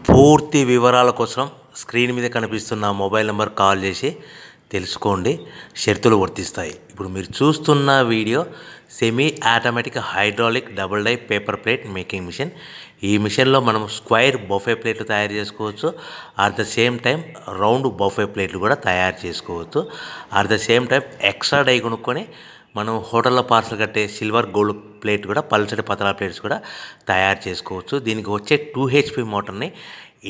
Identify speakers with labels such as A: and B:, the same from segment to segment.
A: పూర్తి వివరాల కోసం స్క్రీన్ మీద కనిపిస్తున్న మొబైల్ నెంబర్ కాల్ చేసి తెలుసుకోండి. షరతులు వర్తిస్తాయి. ఇప్పుడు మీరు చూస్తున్న video semi automatic hydraulic double die paper plate making machine. ఈ మిషన్లో మనం స్క్వైర్ బఫే ప్లేట్లు తయారు చేసుకోవచ్చు. At the same time round buffet ప్లేట్లు కూడా తయారు చేసుకోవచ్చు. At the same time extra die కొనుక్కొని మనం హోటల్లో పార్సల్ కట్టే సిల్వర్ గోల్డ్ ప్లేట్ కూడా పల్చటి పతలా ప్లేట్స్ కూడా తయారు చేసుకోవచ్చు. దీనికి వచ్చే 2 HP మోటార్ని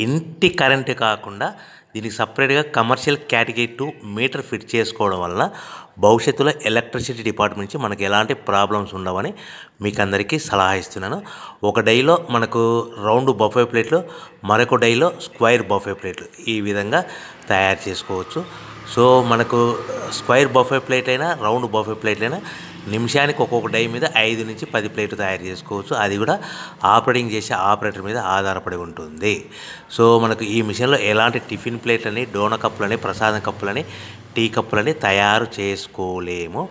A: ఇంటి కరెంటు కాకుండా దీనికి సపరేట్గా కమర్షియల్ కేటగిరీ 2 మీటర్ ఫిట్ చేసుకోవడం వల్ల భవిష్యత్తులో ఎలక్ట్రిసిటీ డిపార్ట్మెంట్ నుంచి మనకు ఎలాంటి ప్రాబ్లమ్స్ ఉండవని మీకు అందరికీ సలహా ఇస్తున్నాను. ఒక డైలో మనకు రౌండ్ బఫే ప్లేట్లు, మరొక డైలో స్క్వైర్ బఫే ప్లేట్లు ఈ విధంగా తయారు చేసుకోవచ్చు. సో మనకు స్క్వైర్ బఫే ప్లేట్ అయినా రౌండ్ బఫే ప్లేట్ అయినా నిమిషానికి ఒక్కొక్క డై మీద 5 నుంచి 10 ప్లేట్లు తయారు చేసుకోవచ్చు. అది కూడా ఆపరేటింగ్ చేసే ఆపరేటర్ మీద ఆధారపడి ఉంటుంది. సో మనకు ఈ మిషన్లో ఎలాంటి టిఫిన్ ప్లేట్లని, డోన కప్పులని, ప్రసాదం కప్పులని, టీ కప్పులని తయారు చేసుకోలేము.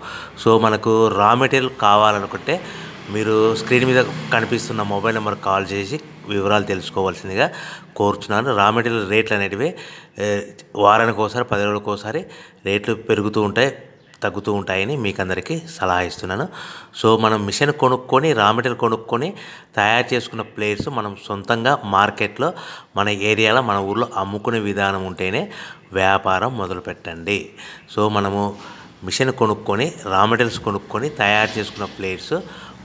A: సో మనకు రా మెటీరియల్ కావాలనుకుంటే మీరు స్క్రీన్ మీద కనిపిస్తున్న మొబైల్ నెంబర్ కాల్ చేసి వివరాలు తెలుసుకోవాల్సిందిగా కోరుచున్నాను. రా మెటీరియల్ రేట్లు అనేటివి వారానికి ఒకసారి, 10 రోజులకు ఒకసారి రేట్లు పెరుగుతూ ఉంటాయి, తగ్గుతూ ఉంటాయని మీకు అందరికీ సలహా ఇస్తున్నాను. సో మనం మిషన్ కొనుక్కొని, రా మెటీరియల్ కొనుక్కొని తయారు చేసుకున్న ప్లేట్స్ మనం సొంతంగా మార్కెట్లో మన ఏరియాలో, మన ఊర్లో అమ్ముకునే విధానం ఉంటేనే వ్యాపారం మొదలు పెట్టండి. సో మనము మిషన్ కొనుక్కొని, రా మెటీరియల్స్ కొనుక్కొని తయారు చేసుకున్న ప్లేట్స్